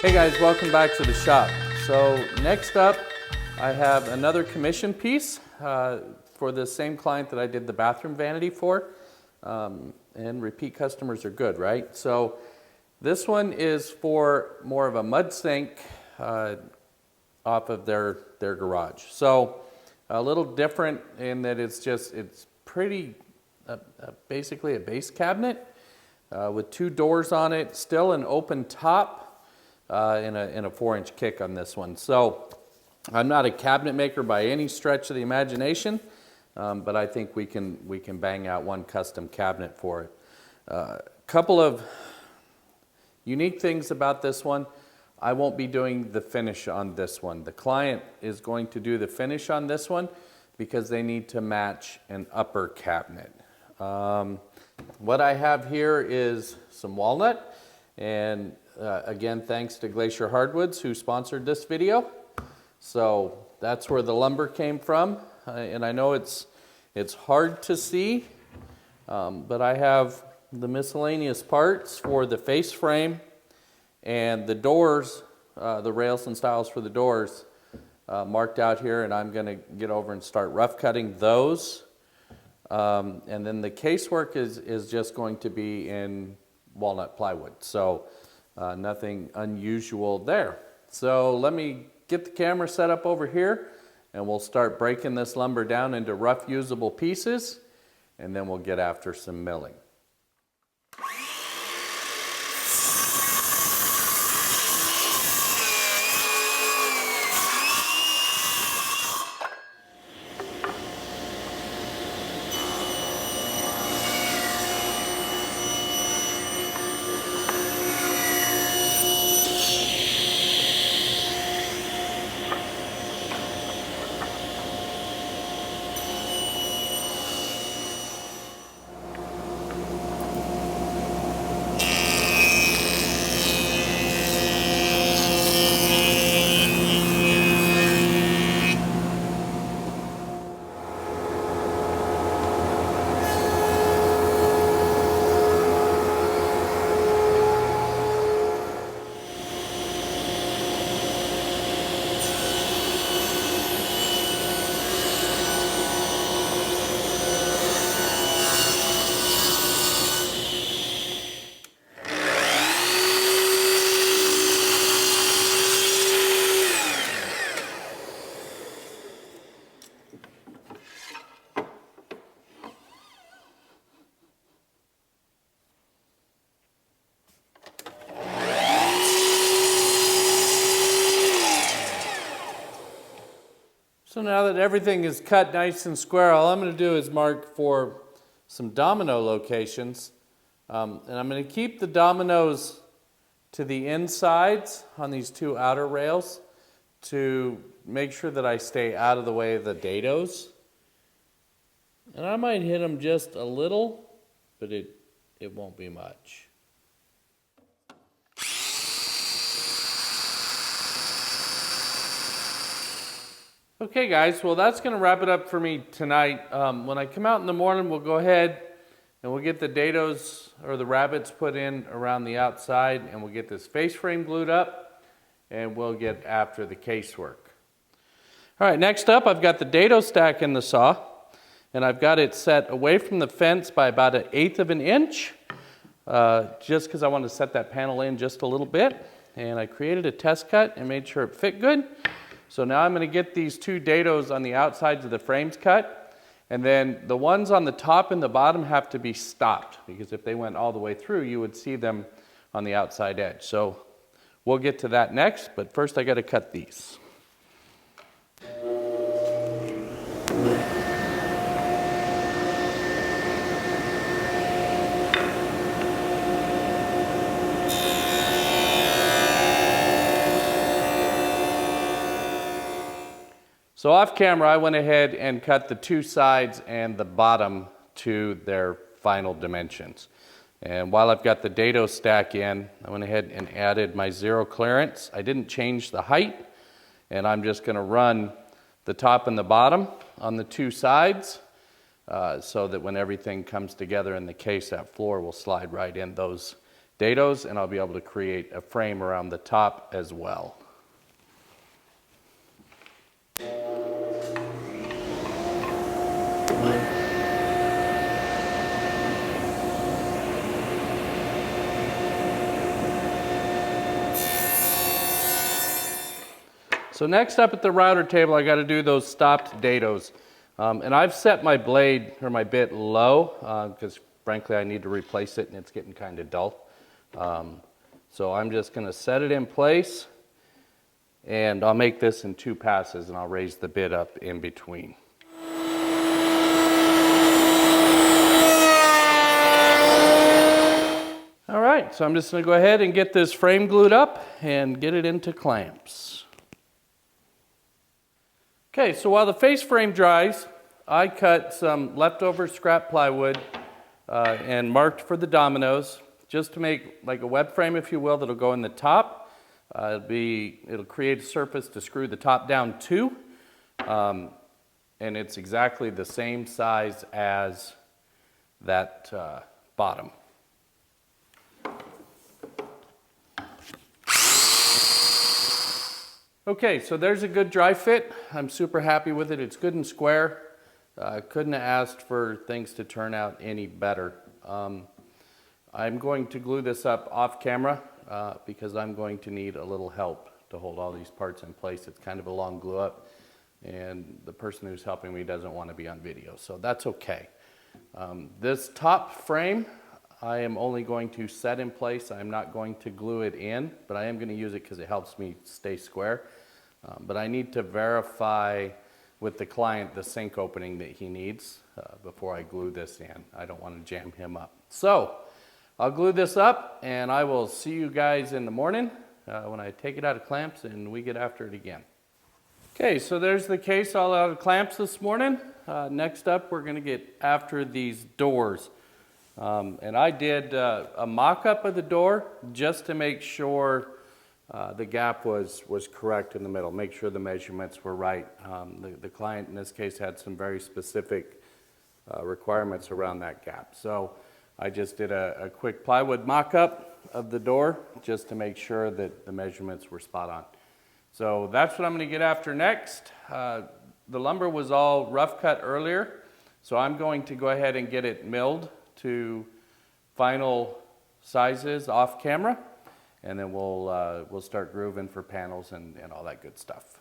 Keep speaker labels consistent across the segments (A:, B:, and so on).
A: Hey guys, welcome back to the shop. So next up, I have another commission piece for the same client that I did the bathroom vanity for. And repeat customers are good, right? So this one is for more of a mud sink off of their garage. So a little different in that it's pretty basically a base cabinet with two doors on it, still an open top. In a 4-inch kick on this one. So I'm not a cabinet maker by any stretch of the imagination, but I think we can bang out one custom cabinet for it. A couple of unique things about this one. I won't be doing the finish on this one. The client is going to do the finish on this one because they need to match an upper cabinet. What I have here is some walnut, and again, thanks to Glacier Hardwoods who sponsored this video. So that's where the lumber came from. And I know it's hard to see, but I have the miscellaneous parts for the face frame and the doors, the rails and stiles for the doors marked out here, and I'm gonna get over and start rough cutting those. And then the casework is just going to be in walnut plywood. So nothing unusual there. So let me get the camera set up over here and we'll start breaking this lumber down into rough usable pieces, and then we'll get after some milling. So now that everything is cut nice and square, all I'm going to do is mark for some domino locations. And I'm going to keep the dominoes to the insides on these two outer rails to make sure that I stay out of the way of the dados. And I might hit them just a little, but it won't be much. Okay guys, well that's going to wrap it up for me tonight. When I come out in the morning, we'll go ahead and we'll get the dados or the rabbits put in around the outside, and we'll get this face frame glued up, and we'll get after the casework. All right, next up I've got the dado stack in the saw, and I've got it set away from the fence by about 1/8 of an inch, just because I want to set that panel in just a little bit. And I created a test cut and made sure it fit good. So now I'm going to get these two dados on the outsides of the frames cut, and then the ones on the top and the bottom have to be stopped, because if they went all the way through, you would see them on the outside edge. So we'll get to that next, but first I got to cut these. So off camera, I went ahead and cut the two sides and the bottom to their final dimensions. And while I've got the dado stack in, I went ahead and added my zero clearance. I didn't change the height, and I'm just going to run the top and the bottom on the two sides so that when everything comes together in the case, that floor will slide right in those dados, and I'll be able to create a frame around the top as well. So next up at the router table, I got to do those stopped dados. And I've set my blade or my bit low because frankly I need to replace it and it's getting kind of dull. So I'm just going to set it in place, and I'll make this in 2 passes, and I'll raise the bit up in between. All right, so I'm just going to go ahead and get this frame glued up and get it into clamps. Okay, so while the face frame dries, I cut some leftover scrap plywood and marked for the dominoes, just to make like a web frame, if you will, that'll go in the top. It'll create a surface to screw the top down to, and it's exactly the same size as that bottom. Okay, so there's a good dry fit. I'm super happy with it. It's good and square. Couldn't have asked for things to turn out any better. I'm going to glue this up off camera because I'm going to need a little help to hold all these parts in place. It's kind of a long glue up, and the person who's helping me doesn't want to be on video, so that's okay. This top frame, I am only going to set in place. I'm not going to glue it in, but I am going to use it because it helps me stay square. But I need to verify with the client the sink opening that he needs before I glue this in. I don't want to jam him up. So I'll glue this up, and I will see you guys in the morning when I take it out of clamps and we get after it again. Okay, so there's the case all out of clamps this morning. Next up, we're going to get after these doors. And I did a mock-up of the door just to make sure the gap was correct in the middle, make sure the measurements were right. The client in this case had some very specific requirements around that gap. So I just did a quick plywood mock-up of the door just to make sure that the measurements were spot on. So that's what I'm going to get after next. The lumber was all rough cut earlier, so I'm going to go ahead and get it milled to final sizes off camera, and then we'll start grooving for panels and all that good stuff.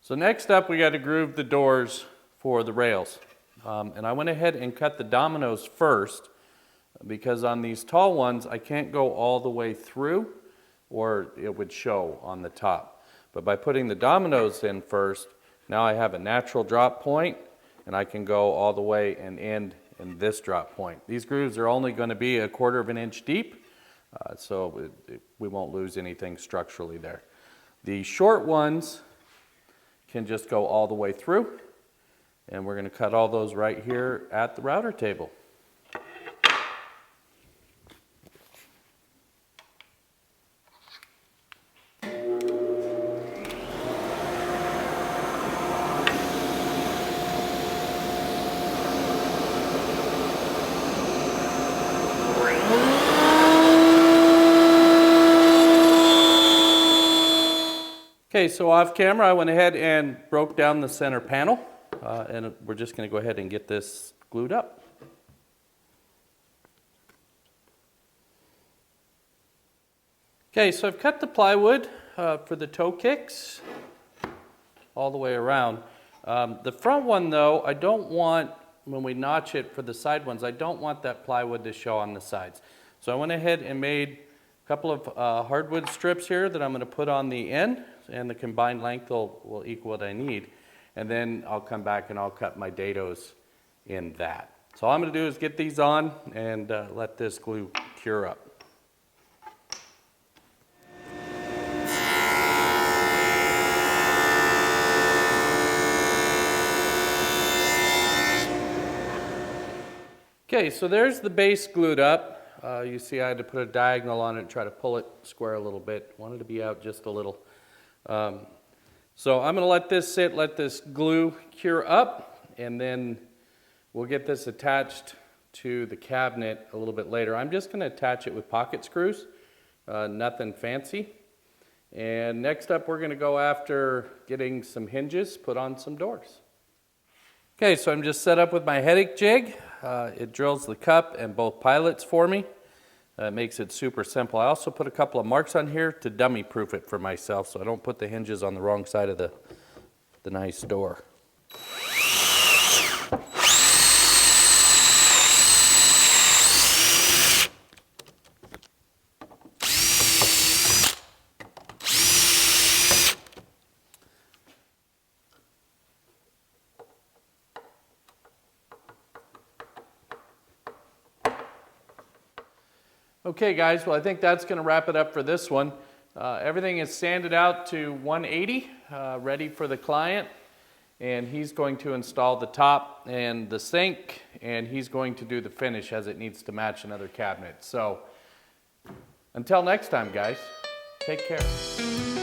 A: So next up, we got to groove the doors for the rails. And I went ahead and cut the dominoes first because on these tall ones, I can't go all the way through or it would show on the top. But by putting the dominoes in first, now I have a natural drop point and I can go all the way and end in this drop point. These grooves are only going to be 1/4 of an inch deep, so we won't lose anything structurally there. The short ones can just go all the way through, and we're going to cut all those right here at the router table. Okay, so off camera, I went ahead and broke down the center panel, and we're just going to go ahead and get this glued up. Okay, so I've cut the plywood for the toe kicks all the way around. The front one, though, I don't want, when we notch it for the side ones, I don't want that plywood to show on the sides. So I went ahead and made a couple of hardwood strips here that I'm going to put on the end, and the combined length will equal what I need. And then I'll come back and I'll cut my dados in that. So all I'm going to do is get these on and let this glue cure up. Okay, so there's the base glued up. You see I had to put a diagonal on it and try to pull it square a little bit. Wanted to be out just a little. So I'm going to let this sit, let this glue cure up, and then we'll get this attached to the cabinet a little bit later. I'm just going to attach it with pocket screws, nothing fancy. And next up, we're going to go after getting some hinges, put on some doors. Okay, so I'm just set up with my headache jig. It drills the cup and both pilots for me. It makes it super simple. I also put a couple of marks on here to dummy proof it for myself so I don't put the hinges on the wrong side of the nice door. Okay guys, well I think that's going to wrap it up for this one. Everything is sanded out to 180, ready for the client, and he's going to install the top and the sink, and he's going to do the finish as it needs to match another cabinet. So until next time guys, take care.